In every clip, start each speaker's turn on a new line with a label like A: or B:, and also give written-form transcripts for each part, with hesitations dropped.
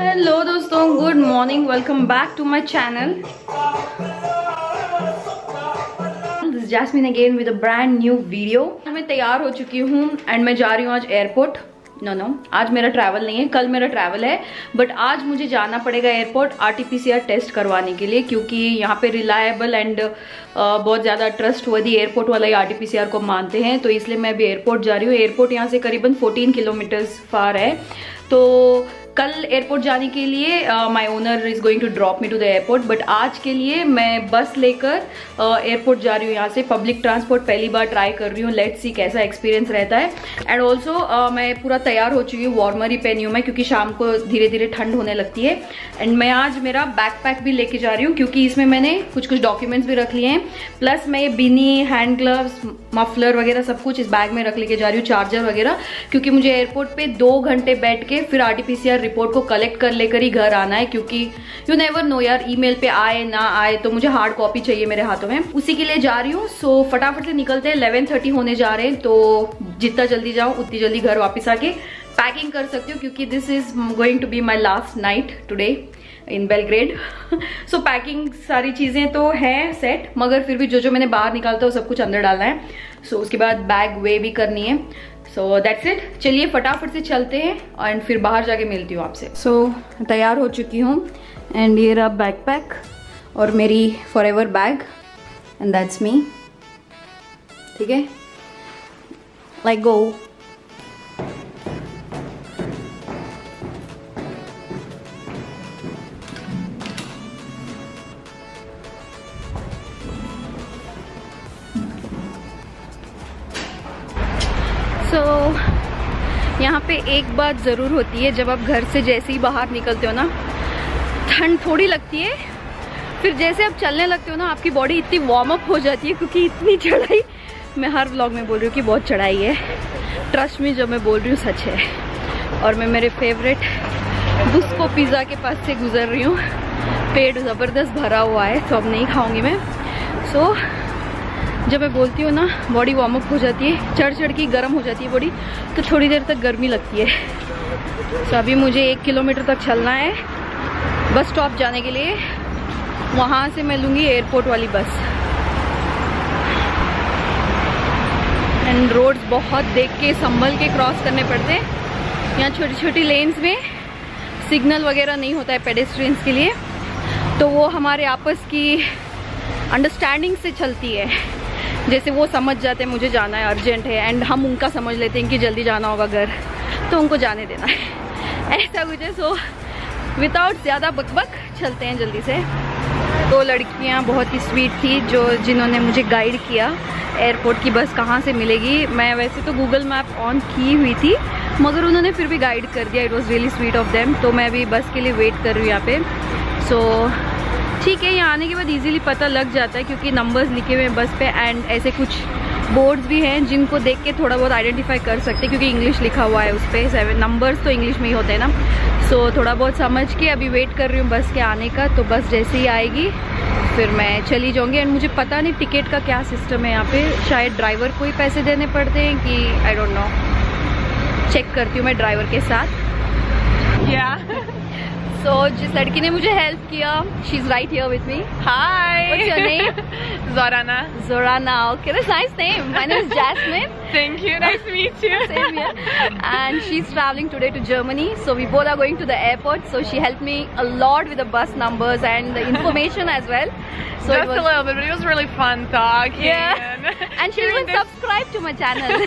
A: Hello दोस्तों, good morning, welcome back to my channel. This Jasmine again with a brand new video. मैं तैयार हो चुकी हूँ एंड मैं जा रही हूँ आज एयरपोर्ट। नो आज मेरा ट्रैवल नहीं है, कल मेरा ट्रैवल है, बट आज मुझे जाना पड़ेगा एयरपोर्ट RT-PCR टेस्ट करवाने के लिए, क्योंकि यहाँ पे रिलायबल एंड बहुत ज़्यादा ट्रस्टवर्दी एयरपोर्ट वाला ही RT-PCR को मानते हैं, तो इसलिए मैं अभी एयरपोर्ट जा रही हूँ। एयरपोर्ट यहाँ से करीबन 14 किलोमीटर्स फार है, तो कल एयरपोर्ट जाने के लिए my owner is going to drop me to the airport, but आज के लिए मैं बस लेकर एयरपोर्ट जा रही हूँ। यहाँ से पब्लिक ट्रांसपोर्ट पहली बार ट्राई कर रही हूँ, लेट्स सी कैसा एक्सपीरियंस रहता है। एंड ऑल्सो मैं पूरा तैयार हो चुकी हूँ, वार्मर ही पहनी हूँ मैं, क्योंकि शाम को धीरे धीरे ठंड होने लगती है। एंड मैं आज मेरा बैकपैक भी लेके जा रही हूँ, क्योंकि इसमें मैंने कुछ डॉक्यूमेंट्स भी रख लिए हैं, प्लस मैं ये बिनी, हैंड ग्लव्स, मफलर वगैरह सब कुछ इस बैग में रख लेके जा रही हूँ, चार्जर वगैरह, क्योंकि मुझे एयरपोर्ट पे 2 घंटे बैठ के फिर RT-PCR रिपोर्ट को कलेक्ट कर लेकर ही घर आना है, क्योंकि यू नेवर नो यार, ईमेल पे आए ना आए, तो मुझे हार्ड कॉपी चाहिए मेरे हाथों में, उसी के लिए जा रही हूँ। सो फटाफट से निकलते हैं, 11:30 होने जा रहे हैं, तो जितना जल्दी जाऊँ उतनी जल्दी घर वापस आके पैकिंग कर सकती हूँ, क्योंकि this is going to be my last night today in Belgrade. So packing सारी चीजें तो हैं सेट, मगर फिर भी जो मैंने बाहर निकालता है वो सब कुछ अंदर डालना है। सो उसके बाद बैग वे भी करनी है। सो दैट्स इट, चलिए फटाफट से चलते हैं एंड फिर बाहर जाके मिलती हूँ आपसे। सो तैयार हो चुकी हूँ एंड ये रहा बैकपैक और मेरी forever bag and that's me. ठीक है, लाइक गो। यहाँ पे एक बात ज़रूर होती है, जब आप घर से जैसे ही बाहर निकलते हो ना, ठंड थोड़ी लगती है, फिर जैसे आप चलने लगते हो ना, आपकी बॉडी इतनी वार्म अप हो जाती है, क्योंकि इतनी चढ़ाई, मैं हर व्लॉग में बोल रही हूँ कि बहुत चढ़ाई है, ट्रस्ट में जो मैं बोल रही हूँ सच है। और मैं मेरे फेवरेट बुस्को पिज़्ज़ा के पास से गुजर रही हूँ, पेट ज़बरदस्त भरा हुआ है, तो अब नहीं खाऊंगी मैं। सो जब मैं बोलती हूँ ना बॉडी वार्म अप हो जाती है, चढ़ के गर्म हो जाती है बॉडी, तो थोड़ी देर तक गर्मी लगती है। तो अभी मुझे 1 किलोमीटर तक चलना है बस स्टॉप जाने के लिए, वहाँ से मैं लूँगी एयरपोर्ट वाली बस। एंड रोड्स बहुत देख के संभल के क्रॉस करने पड़ते हैं, यहाँ छोटी छोटी लेन्स में सिग्नल वगैरह नहीं होता है पेडेस्ट्रियंस के लिए, तो वो हमारे आपस की अंडरस्टैंडिंग से चलती है। जैसे वो समझ जाते हैं मुझे जाना है, अर्जेंट है, एंड हम उनका समझ लेते हैं कि जल्दी जाना होगा घर, तो उनको जाने देना है, ऐसा कुछ है। सो विदाउट ज़्यादा बकबक चलते हैं जल्दी से। 2 लड़कियां बहुत ही स्वीट थी जिन्होंने मुझे गाइड किया एयरपोर्ट की बस कहाँ से मिलेगी। मैं वैसे तो गूगल मैप ऑन की हुई थी, मगर उन्होंने फिर भी गाइड कर दिया। It was really sweet of them. तो मैं अभी बस के लिए वेट कर रही हूँ यहाँ पे। सो ठीक है, यहाँ आने के बाद इजीली पता लग जाता है, क्योंकि नंबर्स लिखे हुए हैं बस पे, एंड ऐसे कुछ बोर्ड्स भी हैं जिनको देख के थोड़ा बहुत आइडेंटिफाई कर सकते हैं, क्योंकि इंग्लिश लिखा हुआ है उस पर। 7 नंबर्स तो इंग्लिश में ही होते हैं ना। सो थोड़ा बहुत समझ के अभी वेट कर रही हूँ बस के आने का। तो बस जैसे ही आएगी फिर मैं चली जाऊँगी। एंड मुझे पता नहीं टिकट का क्या सिस्टम है यहाँ पे, शायद ड्राइवर को ही पैसे देने पड़ते हैं कि आई डोंट नो, चेक करती हूँ मैं ड्राइवर के साथ। So, जिस लड़की ने मुझे हेल्प किया, she is right here with me. Hi, what's your name? Zorana. Zorana, okay, that's a nice name. My name is Jasmine.
B: Thank you, nice to meet you.
A: Same here. And she's traveling today to Germany, so we both are going to the airport. So she helped me a lot with the bus numbers and the information as well. So
B: just a little bit, but it was really fun talking.
A: Yeah. And she even subscribed to my channel.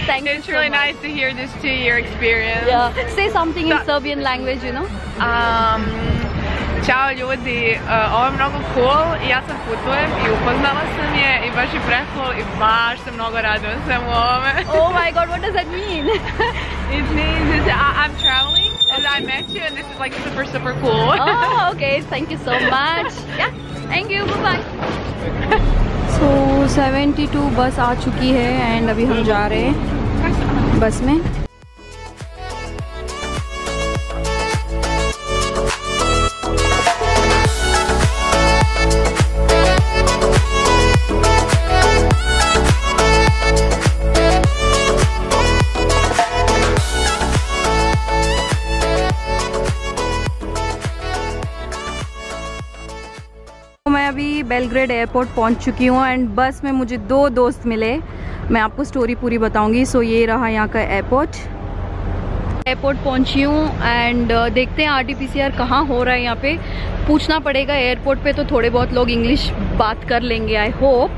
A: Thank you.
B: It's really nice to hear this 2-year experience.
A: Yeah. Say something in Serbian language, you know.
B: Ćao ljudi, ovo je mnogo cool i ja sam putujem i upoznala sam je i baš je precool i baš se mnogo radujem svemu ovome.
A: Oh my god, what does that mean?
B: It means I'm traveling and I met you and this is like super cool.
A: Oh, okay, thank you so much. Yeah, thank you, bye-bye. So 72 बस आ चुकी है and अभी हम जा रहे हैं बस में। बेलग्रेड एयरपोर्ट पहुंच चुकी हूँ एंड बस में मुझे 2 दोस्त मिले। मैं आपको स्टोरी पूरी बताऊंगी। सो ये रहा यहाँ का एयरपोर्ट पहुंची हूँ एंड देखते हैं RT-PCR कहाँ हो रहा है। यहाँ पे पूछना पड़ेगा एयरपोर्ट पे, तो थोड़े बहुत लोग इंग्लिश बात कर लेंगे आई होप।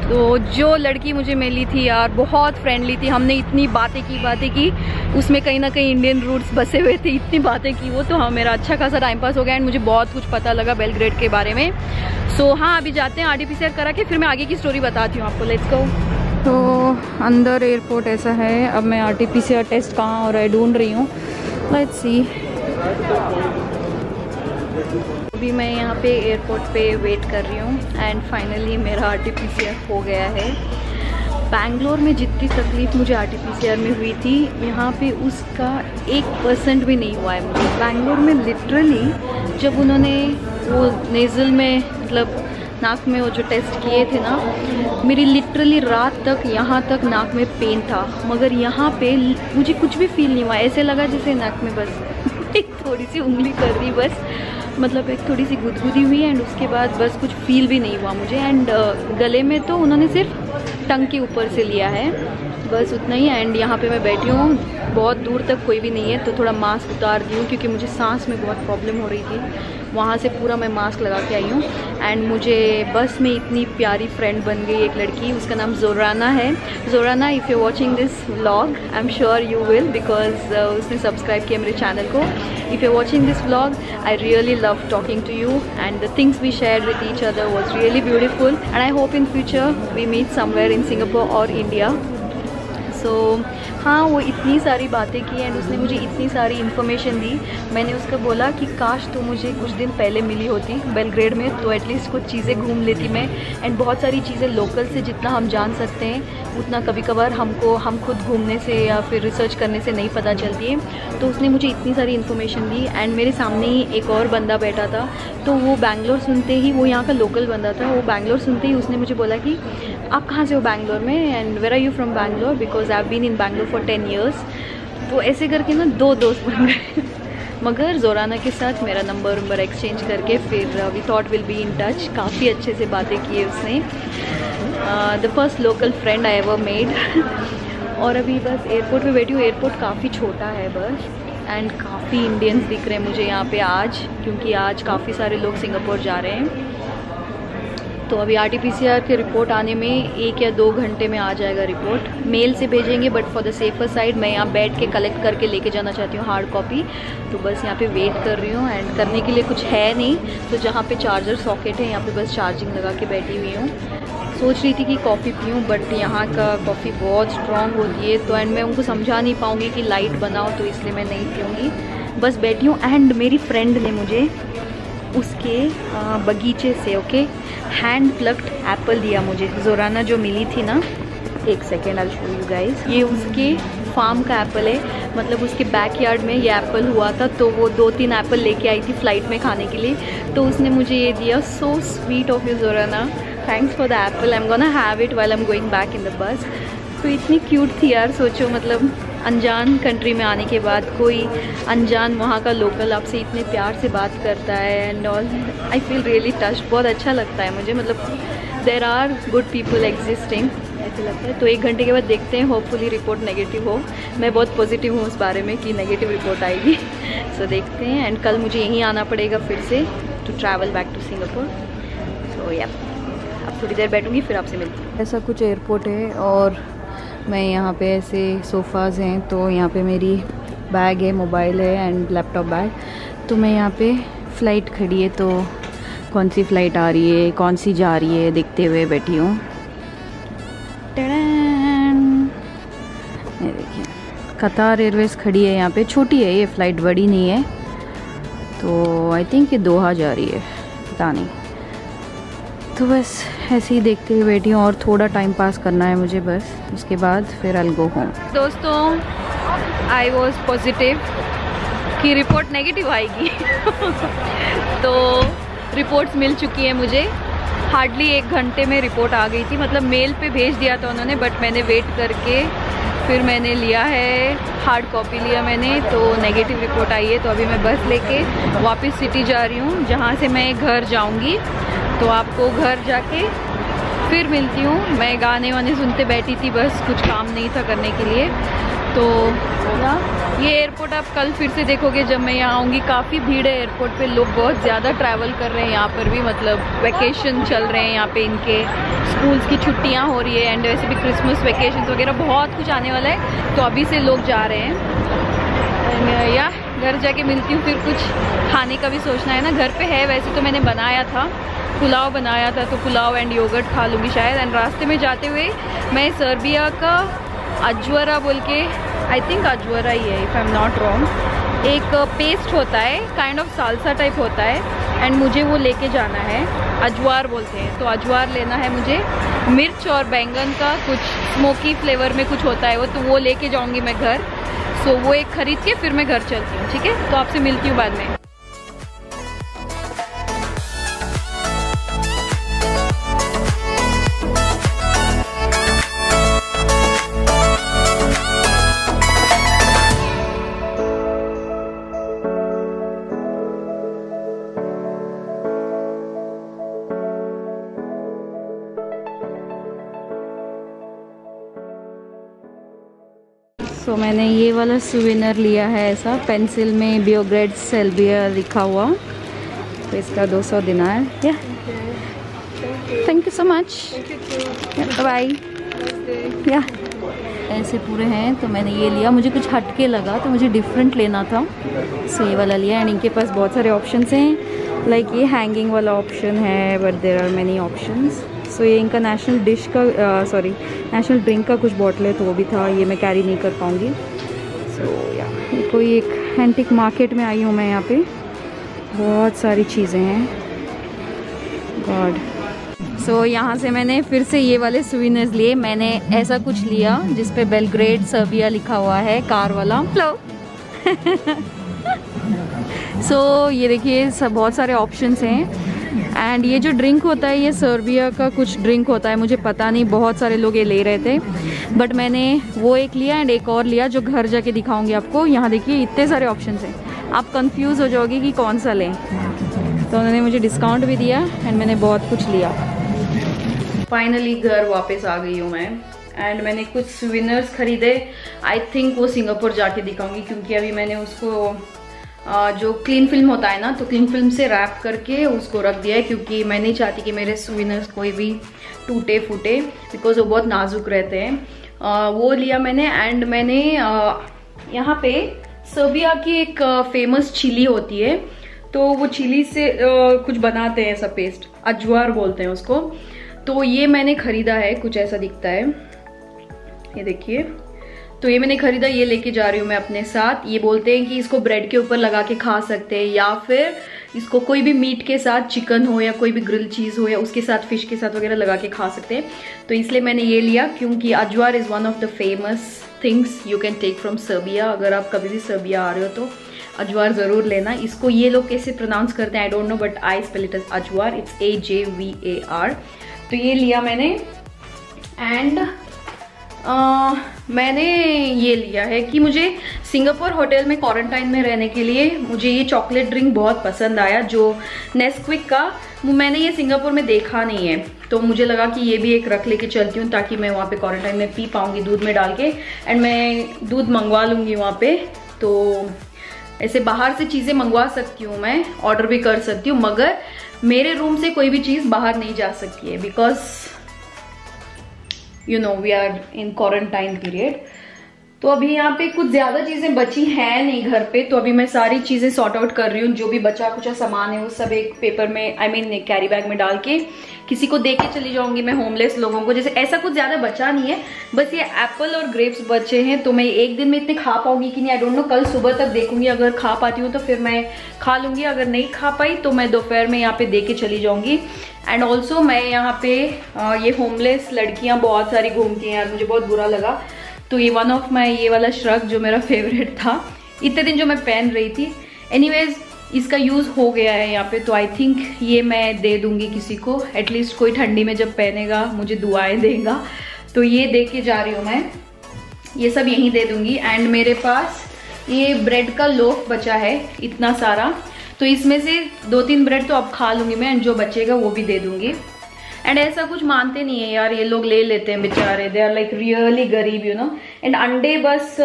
A: तो जो लड़की मुझे मिली थी यार बहुत फ्रेंडली थी, हमने इतनी बातें की, उसमें कहीं ना कहीं इंडियन रूट्स बसे हुए थे, इतनी बातें की वो, तो हाँ मेरा अच्छा खासा टाइम पास हो गया एंड मुझे बहुत कुछ पता लगा बेलग्रेड के बारे में। सो हाँ अभी जाते हैं RT-PCR करा के, फिर मैं आगे की स्टोरी बताती हूँ आपको। Let's go. तो अंदर एयरपोर्ट ऐसा है। अब मैं RT-PCR टेस्ट कहाँ हो रहा है ढूंढ रही हूँ। Let's see. अभी मैं यहाँ पे एयरपोर्ट पे वेट कर रही हूँ एंड फाइनली मेरा RT-PCR हो गया है। बैंगलोर में जितनी तकलीफ़ मुझे RT-PCR में हुई थी, यहाँ पे उसका 1% भी नहीं हुआ है मुझे। बैंगलोर में लिटरली जब उन्होंने वो नेज़ल में मतलब नाक में वो जो टेस्ट किए थे ना, मेरी लिटरली रात तक यहाँ तक नाक में पेन था, मगर यहाँ पे मुझे कुछ भी फील नहीं हुआ। ऐसे लगा जैसे नाक में बस एक थोड़ी सी उंगली कर दी, बस मतलब एक थोड़ी सी गुदगुदी हुई एंड उसके बाद बस कुछ फील भी नहीं हुआ मुझे। एंड गले में तो उन्होंने सिर्फ टंग के ऊपर से लिया है, बस उतना ही। एंड यहाँ पे मैं बैठी हूँ, बहुत दूर तक कोई भी नहीं है, तो थोड़ा मास्क उतार दी हूँ क्योंकि मुझे सांस में बहुत प्रॉब्लम हो रही थी। वहाँ से पूरा मैं मास्क लगा के आई हूँ एंड मुझे बस में इतनी प्यारी फ्रेंड बन गई एक लड़की, उसका नाम जोराना है। Zorana, if you watching this vlog, I am sure you will because उसने सब्सक्राइब किया मेरे चैनल को। If you watching this vlog, I really love talking to you and the things we share with each other was really beautiful and I hope in future we meet somewhere in Singapore और India. So हाँ, वो इतनी सारी बातें की and उसने मुझे इतनी सारी इन्फॉर्मेशन दी। मैंने उसको बोला कि काश तो मुझे कुछ दिन पहले मिली होती बेलग्रेड में, तो एटलीस्ट कुछ चीज़ें घूम लेती मैं। एंड बहुत सारी चीज़ें लोकल से जितना हम जान सकते हैं उतना कभी कभार हम खुद घूमने से या फिर रिसर्च करने से नहीं पता चलती है। तो उसने मुझे इतनी सारी इन्फॉर्मेशन दी एंड मेरे सामने ही एक और बंदा बैठा था, तो वो बैंगलोर सुनते ही, वो यहाँ का लोकल बंदा था, वो बैंगलोर सुनते ही उसने मुझे बोला कि आप कहाँ से हो बैंगलोर में and where are you from Bangalore, because I have been in Bangalore for 10 years। तो ऐसे करके ना 2 दोस्त बन गए मगर जोराना के साथ मेरा नंबर एक्सचेंज करके फिर we thought will be in touch. काफ़ी अच्छे से बातें की है उसने। The first local friend I ever made. और अभी बस एयरपोर्ट पे बैठी हूँ। एयरपोर्ट काफ़ी छोटा है बस एंड काफ़ी इंडियंस दिख रहे हैं मुझे यहाँ पे आज, क्योंकि आज काफ़ी सारे लोग सिंगापुर जा रहे हैं। तो अभी RT-PCR के रिपोर्ट आने में 1 या 2 घंटे में आ जाएगा रिपोर्ट। मेल से भेजेंगे but for the safer side मैं यहाँ बैठ के कलेक्ट करके लेके जाना चाहती हूँ हार्ड कॉपी। तो बस यहाँ पे वेट कर रही हूँ एंड करने के लिए कुछ है नहीं, तो जहाँ पे चार्जर सॉकेट है यहाँ पे बस चार्जिंग लगा के बैठी हुई हूँ। सोच रही थी कि कॉफ़ी पीऊँ बट यहाँ का कॉफ़ी बहुत स्ट्रॉन्ग होती है, तो एंड मैं उनको समझा नहीं पाऊँगी कि लाइट बनाओ, तो इसलिए मैं नहीं पीऊँगी, बस बैठी हूँ। एंड मेरी फ्रेंड ने मुझे उसके बगीचे से हैंड प्लक्ड एप्पल दिया मुझे। जोराना जो मिली थी ना, एक second I show you guys, ये उसके फार्म का एप्पल है, मतलब उसके बैकयार्ड में ये एप्पल हुआ था, तो वो 2-3 एप्पल लेके आई थी फ्लाइट में खाने के लिए, तो उसने मुझे ये दिया। So sweet of you Zorana, thanks for the apple, I am gonna have it while I am going back in the bus. तो इतनी क्यूट थी यार, सोचो मतलब अनजान कंट्री में आने के बाद कोई अनजान वहाँ का लोकल आपसे इतने प्यार से बात करता है and all. I feel really touched, बहुत अच्छा लगता है मुझे, मतलब there are good people existing, ऐसे लगता है। तो 1 घंटे के बाद देखते हैं, होपफुली रिपोर्ट नेगेटिव हो। मैं बहुत पॉजिटिव हूँ उस बारे में कि नेगेटिव रिपोर्ट आएगी। सो देखते हैं एंड कल मुझे यहीं आना पड़ेगा फिर से to travel back to Singapore. So या अब थोड़ी देर बैठूँगी फिर आपसे मिलती हूँ। ऐसा कुछ एयरपोर्ट है और मैं यहाँ पे ऐसे सोफ़ाज़ हैं, तो यहाँ पे मेरी बैग है, मोबाइल है एंड लैपटॉप बैग। तो मैं यहाँ पे फ़्लाइट खड़ी है, तो कौन सी फ़्लाइट आ रही है, कौन सी जा रही है देखते हुए बैठी हूँ। ये देखिए कतार एयरवेज़ खड़ी है यहाँ पे, छोटी है ये फ़्लाइट, बड़ी नहीं है। तो आई थिंक ये दोहा जा रही है, पता नहीं। तो बस ऐसे ही देखते हुए बैठी हूँ और थोड़ा टाइम पास करना है मुझे बस, उसके बाद फिर I'll go home। दोस्तों आई वॉज पॉजिटिव कि रिपोर्ट नेगेटिव आएगी तो रिपोर्ट्स मिल चुकी है मुझे। हार्डली 1 घंटे में रिपोर्ट आ गई थी, मतलब मेल पे भेज दिया था उन्होंने, बट मैंने वेट करके फिर मैंने लिया है, हार्ड कॉपी लिया मैंने, तो नेगेटिव रिपोर्ट आई है। तो अभी मैं बस लेके वापस सिटी जा रही हूँ, जहाँ से मैं घर जाऊँगी। तो आपको घर जाके फिर मिलती हूँ। मैं गाने वाने सुनते बैठी थी, बस कुछ काम नहीं था करने के लिए। तो ये एयरपोर्ट आप कल फिर से देखोगे जब मैं यहाँ आऊँगी। काफ़ी भीड़ है एयरपोर्ट पे, लोग बहुत ज़्यादा ट्रैवल कर रहे हैं यहाँ पर भी, मतलब वैकेशन चल रहे हैं यहाँ पे, इनके स्कूल्स की छुट्टियाँ हो रही है एंड वैसे भी क्रिसमस वैकेशन वगैरह बहुत कुछ आने वाला है, तो अभी से लोग जा रहे हैं। या घर जाके मिलती हूँ, फिर कुछ खाने का भी सोचना है ना। घर पे है वैसे तो, मैंने बनाया था, पुलाव बनाया था, तो पुलाव एंड योगर्ट खा लूँगी शायद। एंड रास्ते में जाते हुए मैं सर्बिया का अजवरा बोल के, आई थिंक अजवरा ही है if I am not wrong, एक पेस्ट होता है, काइंड ऑफ सालसा टाइप होता है एंड मुझे वो लेके जाना है। अजवार बोलते हैं, तो अजवार लेना है मुझे। मिर्च और बैंगन का कुछ स्मोकी फ्लेवर में कुछ होता है वो, तो वो लेके जाऊँगी मैं घर। सो वो एक खरीद के फिर मैं घर चलती हूँ, ठीक है। तो आपसे मिलती हूँ बाद में। तो मैंने ये वाला सुवेनियर लिया है, ऐसा पेंसिल में बियोग्रेड सर्बिया लिखा हुआ, तो इसका 200 दिनार। या thank you so much, bye. या ऐसे पूरे हैं, तो मैंने ये लिया। मुझे कुछ हटके लगा तो मुझे डिफरेंट लेना था, सो ये वाला लिया। एंड इनके पास बहुत सारे ऑप्शंस हैं, लाइक ये हैंगिंग वाला ऑप्शन है, but there are many options. So ये इनका नेशनल डिश का नेशनल ड्रिंक का कुछ बॉटल है, तो वो भी था, ये मैं कैरी नहीं कर पाऊँगी। सो या ये कोई एक एंटिक मार्केट में आई हूँ मैं, यहाँ पे बहुत सारी चीज़ें हैं, गॉड। सो यहाँ से मैंने फिर से ये वाले सुवेनियर्स लिए। मैंने ऐसा कुछ लिया जिस पे बेलग्रेड सर्बिया लिखा हुआ है, कार वाला। हेलो सो ये देखिए, सब बहुत सारे ऑप्शंस हैं। एंड ये जो ड्रिंक होता है, ये सर्बिया का कुछ ड्रिंक होता है, मुझे पता नहीं, बहुत सारे लोग ये ले रहे थे, बट मैंने वो एक लिया एंड एक और लिया जो घर जाके दिखाऊंगी आपको। यहाँ देखिए इतने सारे ऑप्शंस हैं, आप कंफ्यूज हो जाओगे कि कौन सा लें। तो उन्होंने मुझे डिस्काउंट भी दिया एंड मैंने बहुत कुछ लिया। फाइनली घर वापस आ गई हूँ मैं, एंड मैंने कुछ सुवेनियर्स खरीदे। आई थिंक वो सिंगापुर जाके दिखाऊंगी, क्योंकि अभी मैंने उसको जो क्लीन फिल्म होता है ना, तो क्लीन फिल्म से रैप करके उसको रख दिया है, क्योंकि मैं नहीं चाहती कि मेरे सुवेनियर्स कोई भी टूटे फूटे, बिकॉज वो बहुत नाजुक रहते हैं। वो लिया मैंने। एंड मैंने यहाँ पे सर्बिया की एक फेमस चिली होती है, तो वो चिली से कुछ बनाते हैं, ऐसा पेस्ट, अजवार बोलते हैं उसको। तो ये मैंने खरीदा है, कुछ ऐसा दिखता है, ये देखिए। तो ये मैंने खरीदा, ये लेके जा रही हूँ मैं अपने साथ। ये बोलते हैं कि इसको ब्रेड के ऊपर लगा के खा सकते हैं, या फिर इसको कोई भी मीट के साथ, चिकन हो या कोई भी ग्रिल चीज़ हो या उसके साथ, फिश के साथ वगैरह लगा के खा सकते हैं। तो इसलिए मैंने ये लिया, क्योंकि ajvar is one of the famous things you can take from Serbia. अगर आप कभी भी सर्बिया आ रहे हो तो अजवार ज़रूर लेना। इसको ये लोग कैसे प्रोनाउंस करते हैं I don't know, but I spell it as ajvar, it's AJVAR। तो ये लिया मैंने। एंड मैंने ये लिया है कि मुझे सिंगापुर होटल में क्वारंटाइन में रहने के लिए मुझे ये चॉकलेट ड्रिंक बहुत पसंद आया, जो नेस्क्विक का। मैंने ये सिंगापुर में देखा नहीं है, तो मुझे लगा कि ये भी एक रख लेके चलती हूँ, ताकि मैं वहाँ पे क्वारंटाइन में पी पाऊँगी दूध में डाल के। एंड मैं दूध मंगवा लूँगी वहाँ पे, तो ऐसे बाहर से चीज़ें मंगवा सकती हूँ मैं, ऑर्डर भी कर सकती हूँ, मगर मेरे रूम से कोई भी चीज़ बाहर नहीं जा सकती है, because you know we are in quarantine period. तो अभी यहाँ पे कुछ ज्यादा चीजें बची हैं नहीं घर पे, तो अभी मैं सारी चीजें सॉर्ट आउट कर रही हूँ। जो भी बचा कुछ सामान है वो सब एक पेपर में, आई मीन कैरी बैग में डाल के किसी को दे के चली जाऊंगी मैं, होमलेस लोगों को। जैसे ऐसा कुछ ज्यादा बचा नहीं है, बस ये एप्पल और ग्रेप्स बचे हैं। तो मैं एक दिन में इतने खा पाऊंगी कि नहीं आई डोंट नो, कल सुबह तक देखूंगी। अगर खा पाती हूँ तो फिर मैं खा लूंगी, अगर नहीं खा पाई तो मैं दोपहर में यहाँ पे दे के चली जाऊंगी। एंड ऑल्सो मैं यहाँ पे ये होमलेस लड़कियाँ बहुत सारी घूमती हैं यार, मुझे बहुत बुरा लगा। तो ये वन ऑफ माई ये वाला श्रग जो मेरा फेवरेट था इतने दिन जो मैं पहन रही थी, एनीवेज इसका यूज़ हो गया है यहाँ पे, तो आई थिंक ये मैं दे दूंगी किसी को, एटलीस्ट कोई ठंडी में जब पहनेगा मुझे दुआएं देगा। तो ये दे के जा रही हूँ मैं, ये सब यहीं दे दूंगी। एंड मेरे पास ये ब्रेड का लोफ बचा है इतना सारा, तो इसमें से 2-3 ब्रेड तो अब खा लूंगी मैं, एंड जो बचेगा वो भी दे दूंगी। एंड ऐसा कुछ मानते नहीं है यार, ये लोग ले लेते हैं बेचारे, दे आर लाइक रियली गरीब यू नो। एंड अंडे बस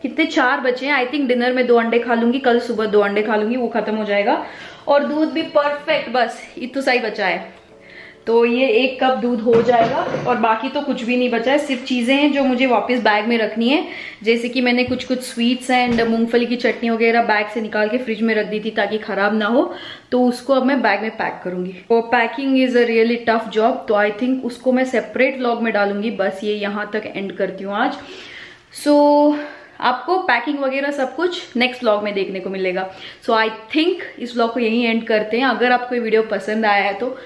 A: कितने 4 बचे हैं, आई थिंक डिनर में 2 अंडे खा लूंगी, कल सुबह 2 अंडे खा लूंगी, वो खत्म हो जाएगा। और दूध भी परफेक्ट, बस इतना सा ही बचा है, तो ये 1 कप दूध हो जाएगा। और बाकी तो कुछ भी नहीं बचा है, सिर्फ चीजें हैं जो मुझे वापस बैग में रखनी है, जैसे कि मैंने कुछ स्वीट्स एंड मूंगफली की चटनी वगैरह बैग से निकाल के फ्रिज में रख दी थी ताकि खराब ना हो, तो उसको अब मैं बैग में पैक करूंगी। वो packing is a really tough job, तो आई थिंक उसको मैं सेपरेट व्लॉग में डालूंगी। बस ये यहाँ तक एंड करती हूँ आज। सो आपको पैकिंग वगैरह सब कुछ नेक्स्ट व्लॉग में देखने को मिलेगा। सो आई थिंक इस व्लॉग को यहीं एंड करते हैं। अगर आपको ये वीडियो पसंद आया है तो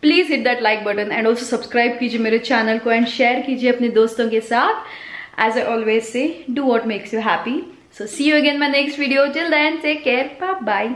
A: please hit that like button and also subscribe कीजिए मेरे चैनल को एंड शेयर कीजिए अपने दोस्तों के साथ। As I always say, do what makes you happy. So see you again my next video, till then take care, bye bye.